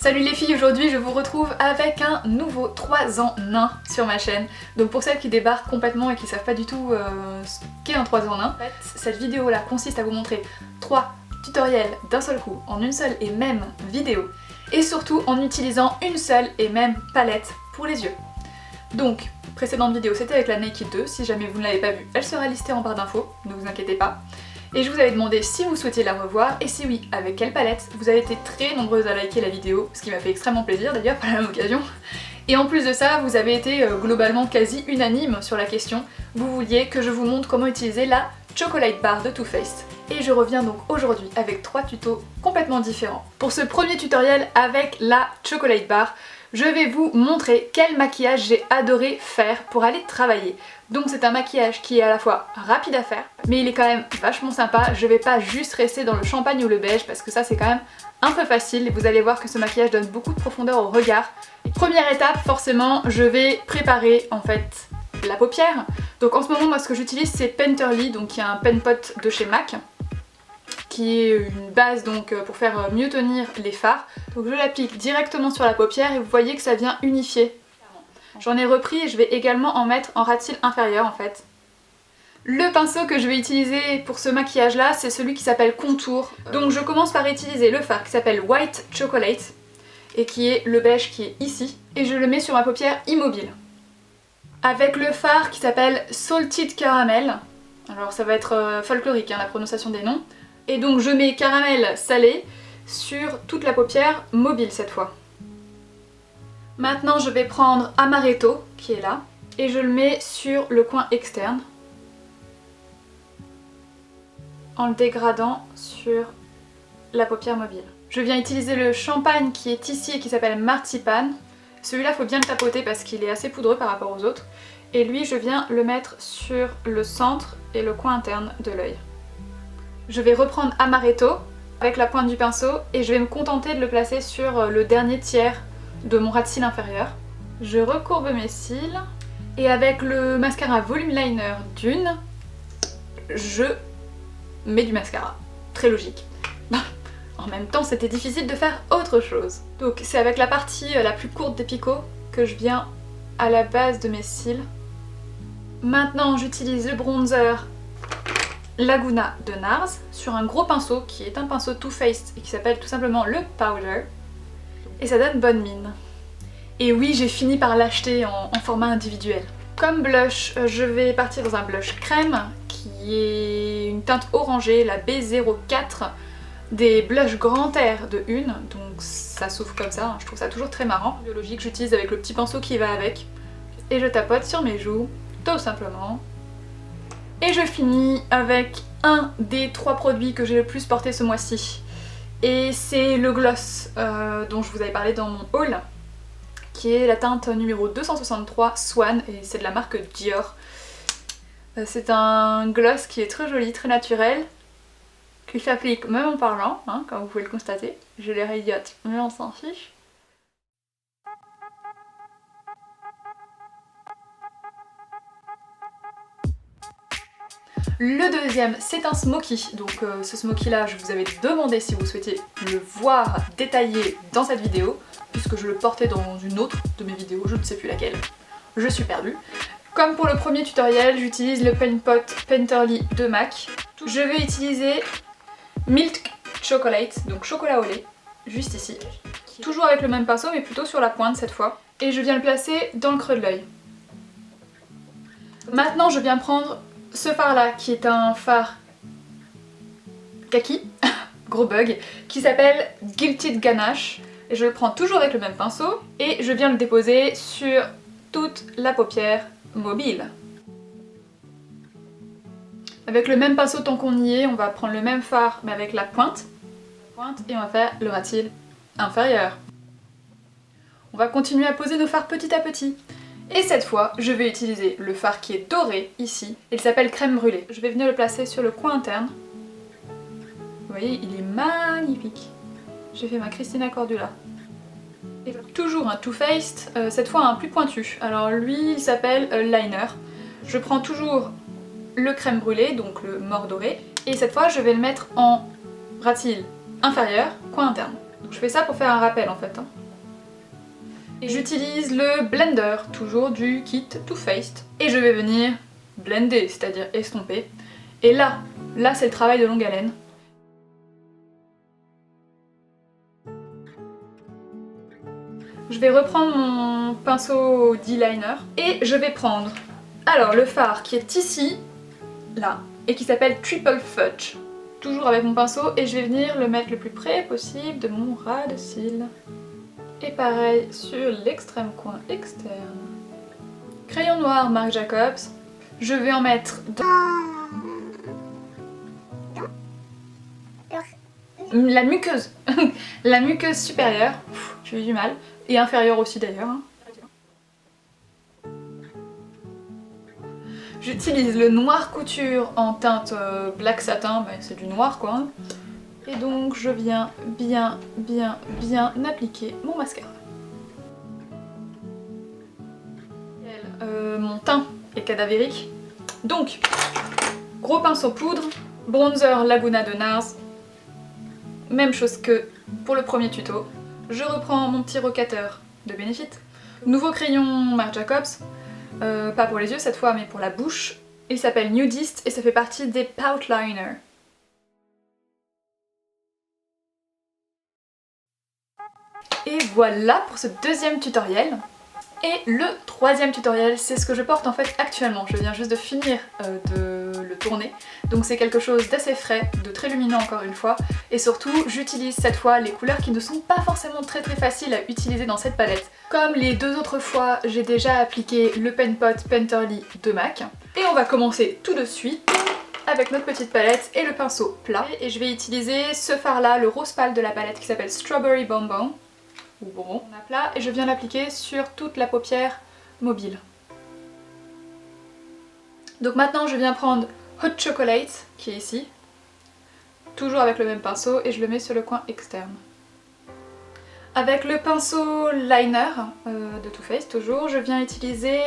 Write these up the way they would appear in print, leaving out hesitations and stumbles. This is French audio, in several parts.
Salut les filles, aujourd'hui je vous retrouve avec un nouveau 3 en 1 sur ma chaîne. Donc pour celles qui débarquent complètement et qui savent pas du tout ce qu'est un 3 en 1, en fait, cette vidéo là consiste à vous montrer 3 tutoriels d'un seul coup, en une seule et même vidéo, et surtout en utilisant une seule et même palette pour les yeux. Donc, précédente vidéo c'était avec la Naked 2, si jamais vous ne l'avez pas vue, elle sera listée en barre d'infos, ne vous inquiétez pas. Et je vous avais demandé si vous souhaitiez la revoir, et si oui, avec quelle palette. Vous avez été très nombreuses à liker la vidéo, ce qui m'a fait extrêmement plaisir d'ailleurs par la même occasion. Et en plus de ça, vous avez été globalement quasi unanime sur la question. Vous vouliez que je vous montre comment utiliser la Chocolate Bar de Too Faced. Et je reviens donc aujourd'hui avec 3 tutos complètement différents. Pour ce premier tutoriel avec la Chocolate Bar, je vais vous montrer quel maquillage j'ai adoré faire pour aller travailler. Donc c'est un maquillage qui est à la fois rapide à faire, mais il est quand même vachement sympa. Je vais pas juste rester dans le champagne ou le beige parce que ça c'est quand même un peu facile. Vous allez voir que ce maquillage donne beaucoup de profondeur au regard. Première étape, forcément, je vais préparer en fait la paupière. Donc en ce moment, moi ce que j'utilise c'est Painterly, donc qui est un pen pot de chez MAC, qui est une base donc pour faire mieux tenir les fards. Donc je l'applique directement sur la paupière et vous voyez que ça vient unifier. J'en ai repris et je vais également en mettre en ras de cils inférieur en fait. Le pinceau que je vais utiliser pour ce maquillage là, c'est celui qui s'appelle Contour. Donc je commence par utiliser le fard qui s'appelle White Chocolate et qui est le beige qui est ici. Et je le mets sur ma paupière immobile. Avec le fard qui s'appelle Salted Caramel. Alors ça va être folklorique hein, la prononciation des noms. Et donc je mets caramel salé sur toute la paupière mobile cette fois. Maintenant je vais prendre Amaretto qui est là et je le mets sur le coin externe en le dégradant sur la paupière mobile. Je viens utiliser le champagne qui est ici et qui s'appelle Marzipan. Celui-là faut bien le tapoter parce qu'il est assez poudreux par rapport aux autres. Et lui je viens le mettre sur le centre et le coin interne de l'œil. Je vais reprendre Amaretto avec la pointe du pinceau et je vais me contenter de le placer sur le dernier tiers de mon ras de cils inférieur. Je recourbe mes cils et avec le mascara Volume Liner d'une, je mets du mascara. Très logique. En même temps, c'était difficile de faire autre chose. Donc c'est avec la partie la plus courte des picots que je viens à la base de mes cils. Maintenant, j'utilise le bronzer Laguna de NARS sur un gros pinceau qui est un pinceau Too Faced et qui s'appelle tout simplement le Powder. Et ça donne bonne mine. Et oui, j'ai fini par l'acheter en format individuel. Comme blush, je vais partir dans un blush crème qui est une teinte orangée, la B04 des blushs grand air de Une. Donc ça s'ouvre comme ça, hein. Je trouve ça toujours très marrant. Biologique, j'utilise avec le petit pinceau qui va avec. Et je tapote sur mes joues, tout simplement. Et je finis avec un des 3 produits que j'ai le plus porté ce mois-ci. Et c'est le gloss dont je vous avais parlé dans mon haul, qui est la teinte numéro 263 Swan, et c'est de la marque Dior. C'est un gloss qui est très joli, très naturel, qui s'applique même en parlant, hein, comme vous pouvez le constater. J'ai l'air idiote, mais on s'en fiche. Le deuxième, c'est un smoky. Donc ce smoky là, je vous avais demandé si vous souhaitiez le voir détaillé dans cette vidéo, puisque je le portais dans une autre de mes vidéos, je ne sais plus laquelle. Je suis perdue. Comme pour le premier tutoriel, j'utilise le Pen Pot Painterly de MAC. Je vais utiliser Milk Chocolate, donc chocolat au lait, juste ici. Toujours avec le même pinceau, mais plutôt sur la pointe cette fois. Et je viens le placer dans le creux de l'œil. Maintenant, je viens prendre ce fard là qui est un fard kaki, gros bug, qui s'appelle Gilded Ganache. Et je le prends toujours avec le même pinceau et je viens le déposer sur toute la paupière mobile. Avec le même pinceau tant qu'on y est, on va prendre le même fard mais avec la pointe et on va faire le ras de cils inférieur. On va continuer à poser nos fards petit à petit. Et cette fois, je vais utiliser le fard qui est doré ici. Il s'appelle Crème Brûlée. Je vais venir le placer sur le coin interne. Vous voyez, il est magnifique. J'ai fait ma Christina Cordula. Et toujours un Too Faced, cette fois un plus pointu. Alors lui, il s'appelle Liner. Je prends toujours le Crème Brûlée, donc le mort doré. Et cette fois, je vais le mettre en ras de cils inférieur, coin interne. Donc je fais ça pour faire un rappel en fait. Et j'utilise le blender, toujours du kit Too Faced. Et je vais venir blender, c'est-à-dire estomper. Et là c'est le travail de longue haleine. Je vais reprendre mon pinceau D-liner et je vais prendre alors le fard qui est ici, là, et qui s'appelle Triple Fudge. Toujours avec mon pinceau et je vais venir le mettre le plus près possible de mon ras de cils. Et pareil sur l'extrême coin externe. Crayon noir Marc Jacobs. Je vais en mettre dans la muqueuse. La muqueuse supérieure. J'ai eu du mal. Et inférieure aussi d'ailleurs. J'utilise le noir couture en teinte black satin, bah, c'est du noir quoi. Et donc je viens bien appliquer mon mascara. Mon teint est cadavérique. Donc, gros pinceau poudre, bronzer Laguna de NARS. Même chose que pour le premier tuto. Je reprends mon petit rocateur de Benefit. Nouveau crayon Marc Jacobs. Pas pour les yeux cette fois, mais pour la bouche. Il s'appelle Nudist et ça fait partie des Pout Liners. Et voilà pour ce deuxième tutoriel. Et le troisième tutoriel, c'est ce que je porte en fait actuellement. Je viens juste de finir de le tourner. Donc c'est quelque chose d'assez frais, de très lumineux encore une fois. Et surtout, j'utilise cette fois les couleurs qui ne sont pas forcément très faciles à utiliser dans cette palette. Comme les deux autres fois, j'ai déjà appliqué le Pen Pot Painterly de MAC. Et on va commencer tout de suite avec notre petite palette et le pinceau plat. Et je vais utiliser ce fard là, le rose pâle de la palette qui s'appelle Strawberry Bonbon. Ou bonbon, on a plat, et je viens l'appliquer sur toute la paupière mobile. Donc maintenant je viens prendre Hot Chocolate qui est ici, toujours avec le même pinceau, et je le mets sur le coin externe. Avec le pinceau liner de Too Faced toujours, je viens utiliser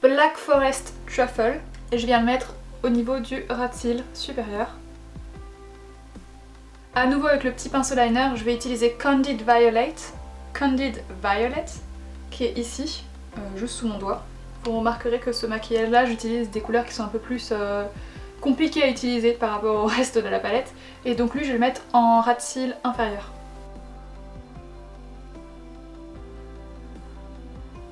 Black Forest Truffle et je viens le mettre au niveau du ras de cils supérieur. A nouveau avec le petit pinceau liner, je vais utiliser Candid Violet qui est ici, juste sous mon doigt. Vous remarquerez que ce maquillage là, j'utilise des couleurs qui sont un peu plus compliquées à utiliser par rapport au reste de la palette. Et donc lui je vais le mettre en ras de cils inférieur.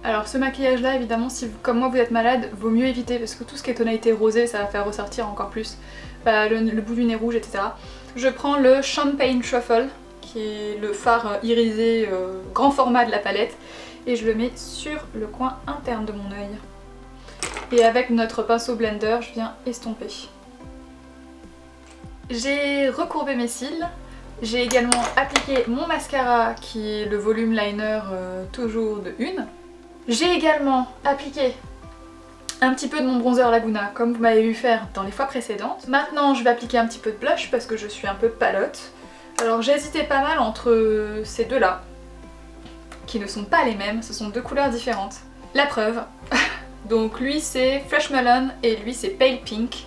Alors ce maquillage là évidemment, si vous, comme moi vous êtes malade, vaut mieux éviter parce que tout ce qui est tonalité rosée ça va faire ressortir encore plus le bout du nez rouge, etc. Je prends le Champagne Truffle qui est le fard irisé grand format de la palette et je le mets sur le coin interne de mon œil. Et avec notre pinceau blender, je viens estomper. J'ai recourbé mes cils, j'ai également appliqué mon mascara qui est le volume liner toujours de une. J'ai également appliqué un petit peu de mon bronzer Laguna comme vous m'avez vu faire dans les fois précédentes. Maintenant je vais appliquer un petit peu de blush parce que je suis un peu palote. Alors j'ai hésité pas mal entre ces deux là, qui ne sont pas les mêmes, ce sont deux couleurs différentes. La preuve, donc lui c'est Fresh Melon et lui c'est Pale Pink.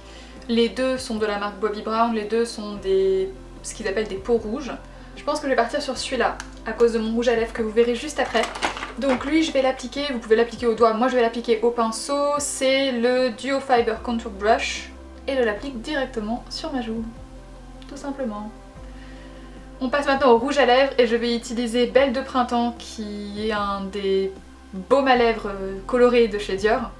Les deux sont de la marque Bobbi Brown, les deux sont ce qu'ils appellent des peaux rouges. Je pense que je vais partir sur celui-là, à cause de mon rouge à lèvres que vous verrez juste après. Donc lui je vais l'appliquer, vous pouvez l'appliquer au doigt, moi je vais l'appliquer au pinceau, c'est le Duo Fiber Contour Brush. Et je l'applique directement sur ma joue, tout simplement. On passe maintenant au rouge à lèvres et je vais utiliser Belle de Printemps qui est un des baumes à lèvres colorés de chez Dior.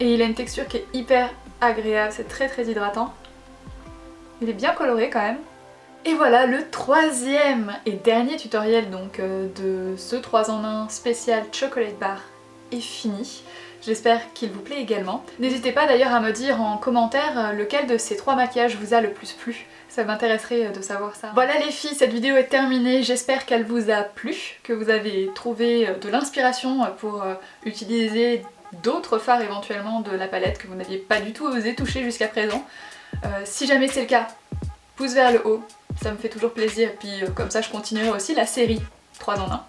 Et il a une texture qui est hyper agréable, c'est très hydratant. Il est bien coloré quand même. Et voilà le troisième et dernier tutoriel donc de ce 3 en 1 spécial Chocolate Bar est fini. J'espère qu'il vous plaît également. N'hésitez pas d'ailleurs à me dire en commentaire lequel de ces 3 maquillages vous a le plus plu. Ça m'intéresserait de savoir ça. Voilà les filles, cette vidéo est terminée. J'espère qu'elle vous a plu, que vous avez trouvé de l'inspiration pour utiliser d'autres fards éventuellement de la palette que vous n'aviez pas du tout osé toucher jusqu'à présent. Si jamais c'est le cas, pouce vers le haut, ça me fait toujours plaisir. Et puis comme ça je continuerai aussi la série 3 en 1.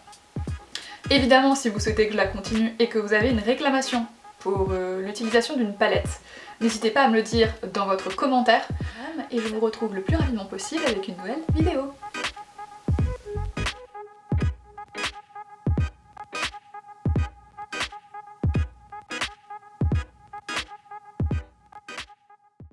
Évidemment, si vous souhaitez que je la continue et que vous avez une réclamation pour l'utilisation d'une palette, n'hésitez pas à me le dire dans votre commentaire et je vous retrouve le plus rapidement possible avec une nouvelle vidéo.